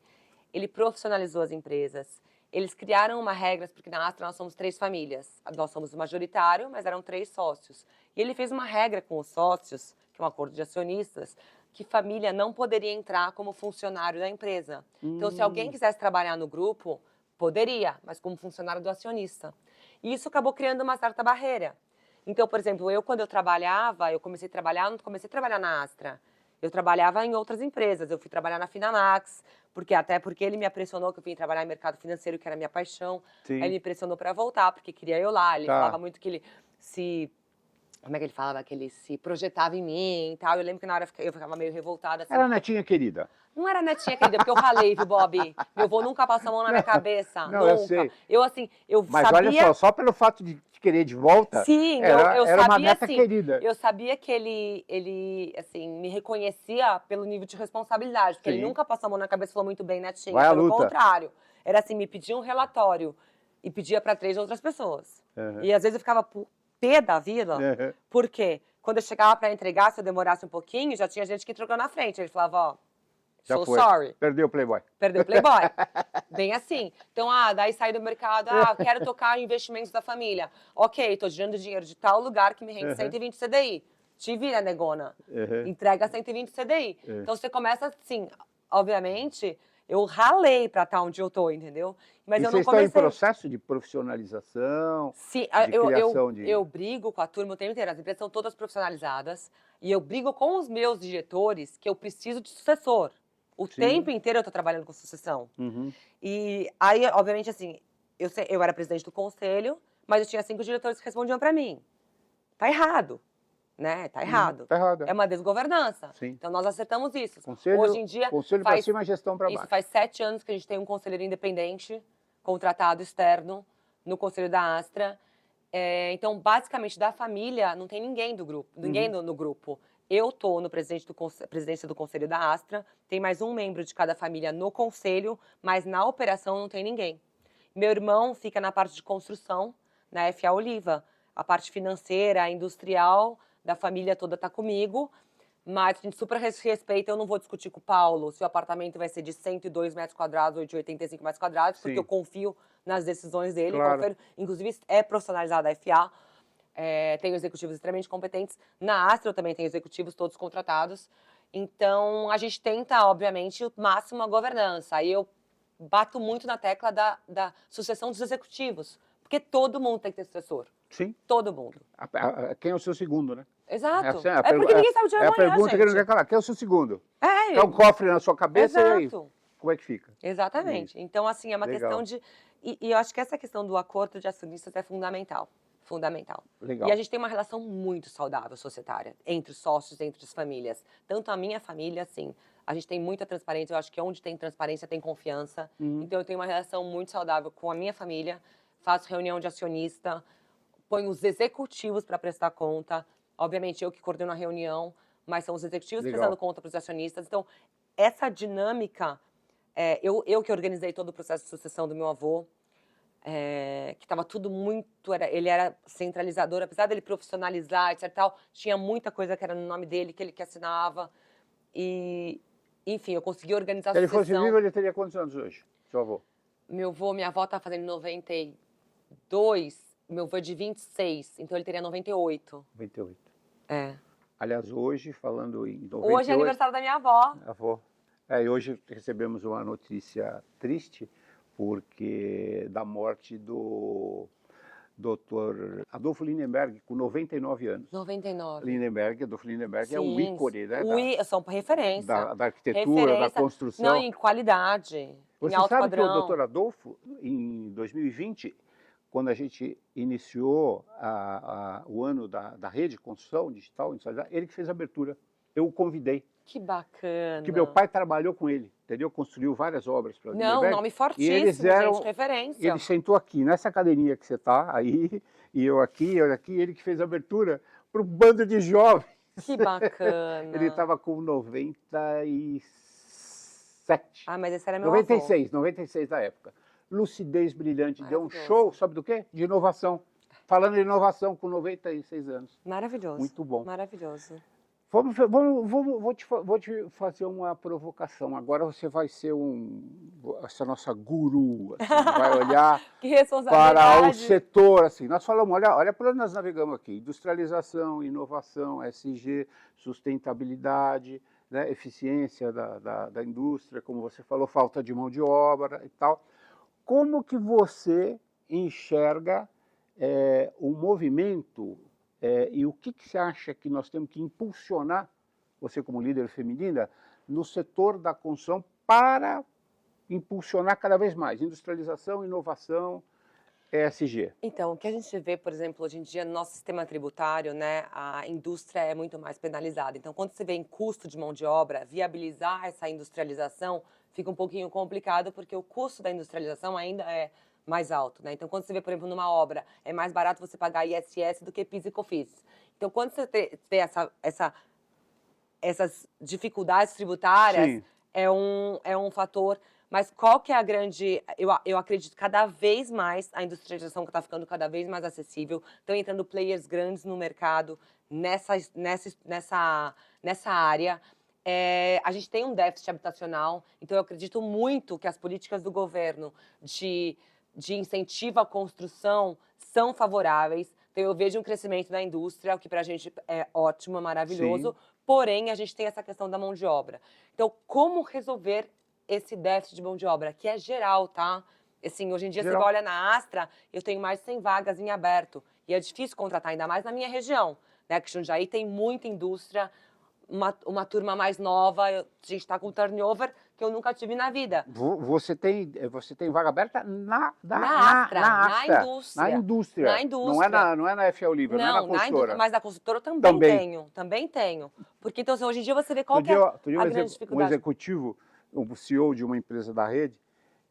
ele profissionalizou as empresas, eles criaram uma regra, porque na Astra nós somos 3 famílias, nós somos o majoritário, mas eram 3 sócios. E ele fez uma regra com os sócios, que é um acordo de acionistas, que família não poderia entrar como funcionário da empresa. Então, se alguém quisesse trabalhar no grupo, poderia, mas como funcionário do acionista. E isso acabou criando uma certa barreira. Então, por exemplo, quando eu trabalhava, eu comecei a trabalhar na Astra. Eu trabalhava em outras empresas, eu fui trabalhar na Finamax, até porque ele me pressionou que eu vim trabalhar em mercado financeiro, que era a minha paixão. Sim. Aí ele me pressionou para voltar, porque queria eu lá. Ele falava muito que ele como é que ele falava? Que ele se projetava em mim e tal. Eu lembro que na hora eu ficava meio revoltada. Assim. Era netinha querida. Não era netinha querida, porque eu ralei, viu, Bob? Meu avô nunca passou a mão na minha cabeça. Não, nunca. Eu sei. Mas sabia... olha só pelo fato de querer de volta, sim, era sabia, uma neta assim, querida. Eu sabia que ele assim, me reconhecia pelo nível de responsabilidade, porque ele nunca passou a mão na cabeça e falou muito bem, netinha. Vai pelo contrário. Era assim, me pedia um relatório e pedia para 3 outras pessoas. E às vezes eu ficava pé da vida, porque quando eu chegava para entregar, se eu demorasse um pouquinho, já tinha gente que trocou na frente. Ele falava, sorry. Perdeu o Playboy. Perdeu o Playboy. Bem assim. Então, daí saí do mercado, quero tocar em investimentos da família. Ok, tô girando dinheiro de tal lugar que me rende 120 CDI. Te vira, negona. Entrega 120 CDI. Então, você começa assim, obviamente... Eu ralei para estar onde eu estou, entendeu? Mas eu não comecei... Vocês estão em processo de profissionalização? Sim, eu brigo com a turma o tempo inteiro. As empresas são todas profissionalizadas. E eu brigo com os meus diretores que eu preciso de sucessor. O tempo inteiro eu estou trabalhando com sucessão. E aí, obviamente, assim, eu era presidente do conselho, mas eu tinha 5 diretores que respondiam para mim. Tá errado. né? Tá errado. Tá errado. É uma desgovernança. Sim. Então nós acertamos isso. Conselho, Hoje em dia conselho para faz, cima, gestão para isso baixo. faz 7 anos que a gente tem um conselheiro independente, contratado externo, no conselho da Astra. Então, basicamente, da família, não tem ninguém do grupo, ninguém no grupo. Eu tô no presidência do conselho da Astra, tem mais um membro de cada família no conselho, mas na operação não tem ninguém. Meu irmão fica na parte de construção, na FA Oliva. A parte financeira, industrial, da família toda tá comigo, mas a gente super respeita, eu não vou discutir com o Paulo se o apartamento vai ser de 102 metros quadrados ou de 85 metros quadrados, porque Sim. eu confio nas decisões dele, Claro. inclusive é profissionalizada a FA, tenho executivos extremamente competentes, na Astra eu também tenho executivos todos contratados, então a gente tenta, obviamente, o máximo a governança, aí eu bato muito na tecla da sucessão dos executivos, porque todo mundo tem que ter sucessor, Sim. todo mundo. Quem é o seu segundo, né? Exato. É Porque ninguém sabe o dia é de a amanhã, pergunta que ele não gente. quer calar. Quem é o seu segundo? É, É um cofre na sua cabeça e aí, exato. como é que fica? Exatamente. Então, assim, é uma Legal. questão de... E eu acho que essa questão do acordo de acionistas é fundamental. Fundamental. Legal. E a gente tem uma relação muito saudável societária entre os sócios, entre as famílias. Tanto a minha família, assim, a gente tem muita transparência. Eu acho que onde tem transparência tem confiança. Então, eu tenho uma relação muito saudável com a minha família. Faço reunião de acionista, ponho os executivos para prestar conta. Obviamente, eu que coordeno a reunião, mas são os executivos Legal. prestando conta para os acionistas. Então, essa dinâmica, eu que organizei todo o processo de sucessão do meu avô, que estava tudo muito... ele era centralizador, apesar dele profissionalizar, etc. Tal, tinha muita coisa que era no nome dele, que ele que assinava. E, enfim, eu consegui organizar a Se ele sucessão. fosse vivo, ele teria quantos anos hoje, seu avô? Meu avô, minha avó tá fazendo 92, meu avô é de 26, então ele teria 98. 98. É. Aliás, hoje, falando em 98... Hoje é aniversário da minha avó. Avó. E hoje recebemos uma notícia triste, porque da morte do Dr. Adolfo Lindenberg, com 99 anos. 99. Adolfo Lindenberg é um Sim, ícone, né? são referência. Da arquitetura, da construção. Não, em qualidade, Você em alto sabe padrão. que o Dr. Adolfo, em 2020, quando a gente iniciou o ano da rede de construção digital, ele que fez a abertura. Eu o convidei. Que bacana. Porque meu pai trabalhou com ele, entendeu? Construiu várias obras para o Não, nome fortíssimo, e eles eram, gente, referência. Ele sentou aqui, nessa cadeirinha que você está aí, e eu aqui, ele que fez a abertura para um bando de jovens. Que bacana. Ele estava com 97. Ah, mas esse era meu 96, avô. 96 da época. Lucidez brilhante, deu um show, sabe do quê? De inovação. Falando de inovação com 96 anos. Maravilhoso. Muito bom. Maravilhoso. Vou te fazer uma provocação. Agora você vai ser essa nossa guru, assim, vai olhar Que responsabilidade. para o setor. Assim. Nós falamos, olha para onde nós navegamos aqui. Industrialização, inovação, SG, sustentabilidade, né, eficiência da indústria, como você falou, falta de mão de obra e tal. Como que você enxerga o movimento e o que você acha que nós temos que impulsionar, você como líder feminina, no setor da construção para impulsionar cada vez mais industrialização, inovação, ESG? Então, o que a gente vê, por exemplo, hoje em dia no nosso sistema tributário, né, a indústria é muito mais penalizada. Então, quando você vê em custo de mão de obra, viabilizar essa industrialização fica um pouquinho complicado, porque o custo da industrialização ainda é mais alto, né? Então, quando você vê, por exemplo, numa obra, é mais barato você pagar ISS do que PIS e COFINS. Então, quando você vê essas dificuldades tributárias, é um fator. Mas qual que é a grande... Eu acredito cada vez mais a industrialização que está ficando cada vez mais acessível. Estão entrando players grandes no mercado nessa área. A gente tem um déficit habitacional, então eu acredito muito que as políticas do governo de incentivo à construção são favoráveis. Então eu vejo um crescimento da indústria, o que para a gente é ótimo, é maravilhoso. Sim. Porém, a gente tem essa questão da mão de obra. Então, como resolver esse déficit de mão de obra, que é geral, tá? Assim, hoje em dia, geral. Você olha na Astra, eu tenho mais de 100 vagas em aberto. E é difícil contratar, ainda mais na minha região, né? Que Jundiaí tem muita indústria, uma turma mais nova, a gente está com turnover que eu nunca tive na vida. Você tem vaga aberta na indústria. indústria. Na indústria. Não é na FA Oliver, não é na construtora. Mas na construtora eu também tenho. Porque então, hoje em dia você vê qual que é a grande dificuldade. Um executivo, um CEO de uma empresa da rede,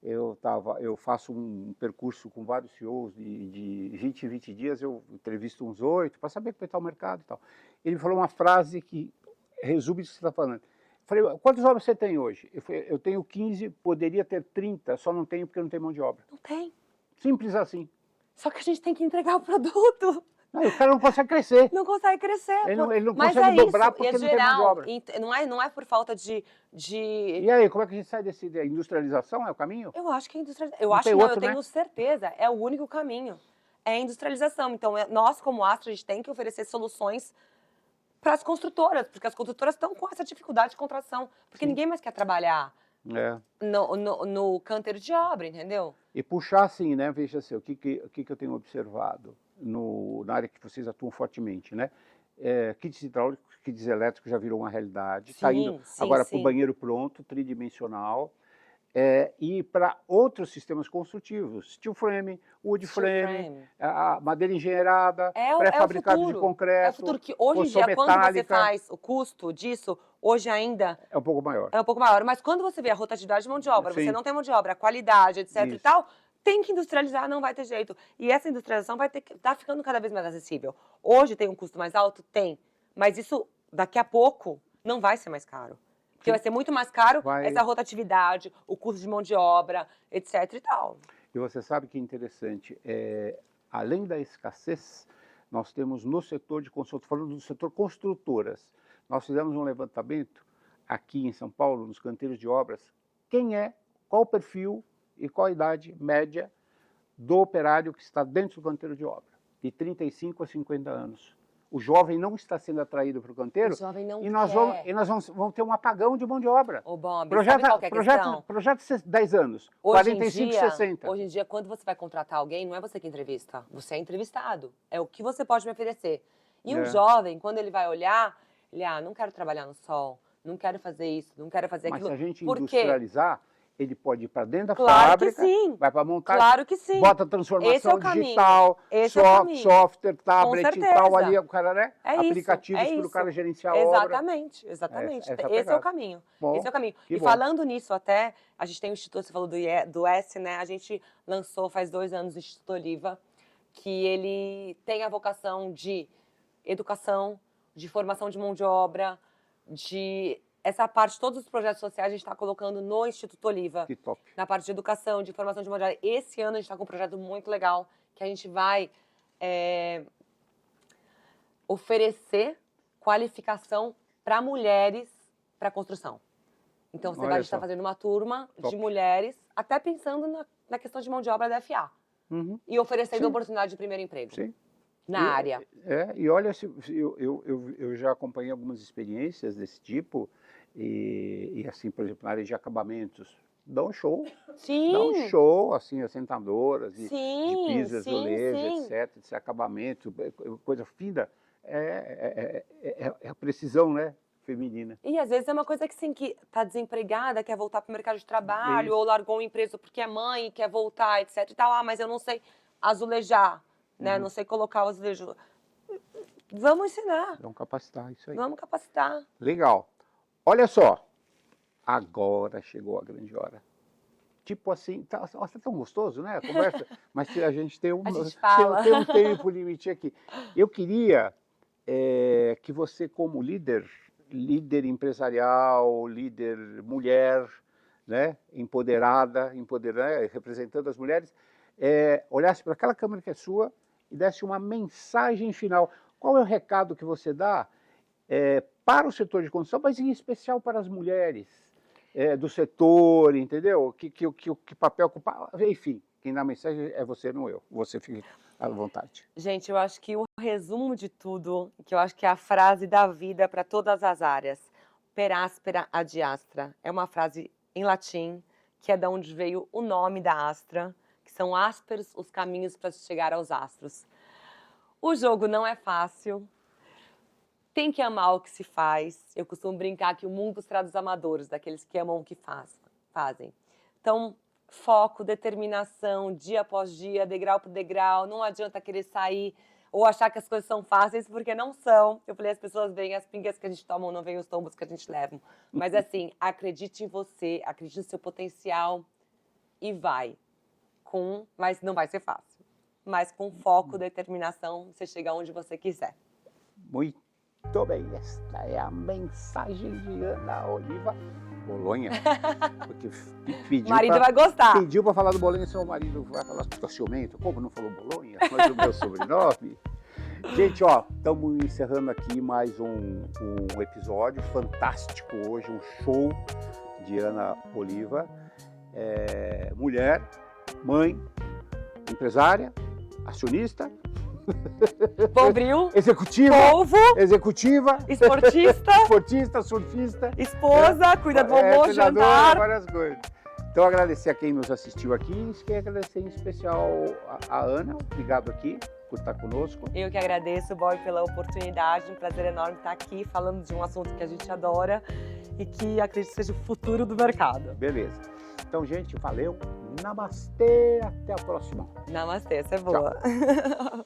eu faço um percurso com vários CEOs de 20 em 20 dias, eu entrevisto uns 8 para saber como está o mercado e tal. Ele falou uma frase que resume isso que você está falando. Eu falei, quantas obras você tem hoje? Eu tenho 15, poderia ter 30, só não tenho porque não tem mão de obra. Não tem. Simples assim. Só que a gente tem que entregar o produto. Não, o cara não consegue crescer. Não consegue crescer. Ele não consegue dobrar porque não tem mão de obra. Não é por falta de... E aí, como é que a gente sai desse... Industrialização é o caminho? Eu acho que é industrialização. Eu tenho certeza. É o único caminho. É a industrialização. Então, nós, como Astra, a gente tem que oferecer soluções para as construtoras, porque as construtoras estão com essa dificuldade de contratação. Porque ninguém mais quer trabalhar no canteiro de obra, entendeu? E puxar assim, né? Veja assim, o que eu tenho observado na área que vocês atuam fortemente, né? Kits hidráulicos, kits elétricos já virou uma realidade. Está indo agora para o banheiro pronto, tridimensional. E para outros sistemas construtivos, steel frame, wood frame, a madeira engenheirada, pré-fabricados de concreto. É o futuro que hoje em dia, quando você faz o custo disso, hoje ainda... É um pouco maior. É um pouco maior, mas quando você vê a rotatividade de mão de obra, você não tem mão de obra, a qualidade, etc e tal, tem que industrializar, não vai ter jeito. E essa industrialização tá ficando cada vez mais acessível. Hoje tem um custo mais alto? Tem. Mas isso, daqui a pouco, não vai ser mais caro. Porque vai ser muito mais caro essa rotatividade, o custo de mão de obra, etc e tal. E você sabe que é interessante, além da escassez, nós temos no setor de construção, falando do setor construtoras, nós fizemos um levantamento aqui em São Paulo, nos canteiros de obras, qual o perfil e qual a idade média do operário que está dentro do canteiro de obra, de 35 a 50 anos. O jovem não está sendo atraído para o canteiro e nós vamos ter um apagão de mão de obra. Ô, Bob, sabe qual que é a questão? Projeto 10 anos, hoje 45, 60. Hoje em dia, quando você vai contratar alguém, não é você que entrevista, você é entrevistado. É o que você pode me oferecer. E um jovem, quando ele vai olhar, ele, não quero trabalhar no sol, não quero fazer isso, não quero fazer aquilo. Mas se a gente industrializar, ele pode ir para dentro da claro fábrica, que sim. vai para montar, claro que sim. bota transformação digital, software, tablet e tal, ali o cara, né? Aplicativos para o cara gerenciar a obra. Exatamente. Esse é o caminho. Bom, esse é o caminho. E falando nisso até, a gente tem o Instituto, você falou do S, né? A gente lançou faz 2 anos o Instituto Oliva, que ele tem a vocação de educação, de formação de mão de obra, essa parte, todos os projetos sociais a gente está colocando no Instituto Oliva. Que top. Na parte de educação, de formação de mão de obra. Esse ano a gente está com um projeto muito legal, que a gente vai oferecer qualificação para mulheres para construção. Então, a gente está fazendo uma turma de mulheres, até pensando na questão de mão de obra da FA. E oferecendo oportunidade de primeiro emprego. Sim. Na área. E olha, eu já acompanhei algumas experiências desse tipo, e assim, por exemplo, na área de acabamentos, dão show. Sim. Dão show, assim, assentadoras, de pisos, azulejos, etc. Esse acabamento, coisa fina, é a precisão, né, feminina. E às vezes é uma coisa que, assim, que tá desempregada, quer voltar para o mercado de trabalho, ou largou uma empresa porque é mãe e quer voltar, etc. e tal. Mas eu não sei azulejar. Né? Não sei colocar o azulejo. Vamos ensinar. Vamos capacitar, isso aí. Vamos capacitar. Legal. Olha só. Agora chegou a grande hora. Tipo assim, tá tão gostoso, né? A conversa. Mas a gente tem um tempo limite aqui. Eu queria que você, como líder empresarial, líder mulher, né? Empoderada, representando as mulheres, olhasse para aquela câmera que é sua e desse uma mensagem final. Qual é o recado que você dá para o setor de construção, mas em especial para as mulheres do setor, entendeu? Que papel ocupar, enfim, quem dá a mensagem é você, não eu. Você fica à vontade. Gente, eu acho que o resumo de tudo, que eu acho que é a frase da vida para todas as áreas, per aspera ad astra, é uma frase em latim, que é de onde veio o nome da Astra, são ásperos os caminhos para chegar aos astros. O jogo não é fácil. tem que amar o que se faz. Eu costumo brincar que o mundo será dos amadores, daqueles que amam o que fazem. Então, foco, determinação, dia após dia, degrau por degrau. Não adianta querer sair ou achar que as coisas são fáceis, porque não são. Eu falei, as pessoas veem as pingas que a gente toma, não veem os tombos que a gente leva. Mas assim, acredite em você, acredite no seu potencial e vai. Mas não vai ser fácil. Mas com foco, determinação, você chega onde você quiser. Muito bem, esta é a mensagem de Ana Oliva Bolonha. Porque O marido vai gostar. Pediu para falar do Bolonha, seu marido vai falar que ficou ciumento. Como não falou Bolonha? Mas o meu sobrenome. Gente, ó, estamos encerrando aqui mais um episódio fantástico hoje, um show de Ana Oliva. Mulher, mãe, empresária, acionista, Bombril, executiva, polvo, executiva, esportista, surfista, esposa, cuida do almoço, jantar. Várias coisas. Então, agradecer a quem nos assistiu aqui e quero agradecer em especial a Ana, obrigado aqui por estar conosco. Eu que agradeço, Bob, pela oportunidade, um prazer enorme estar aqui falando de um assunto que a gente adora e que acredito seja o futuro do mercado. Beleza. Então, gente, valeu. Namastê, até a próxima. Namastê, essa é boa. Tchau.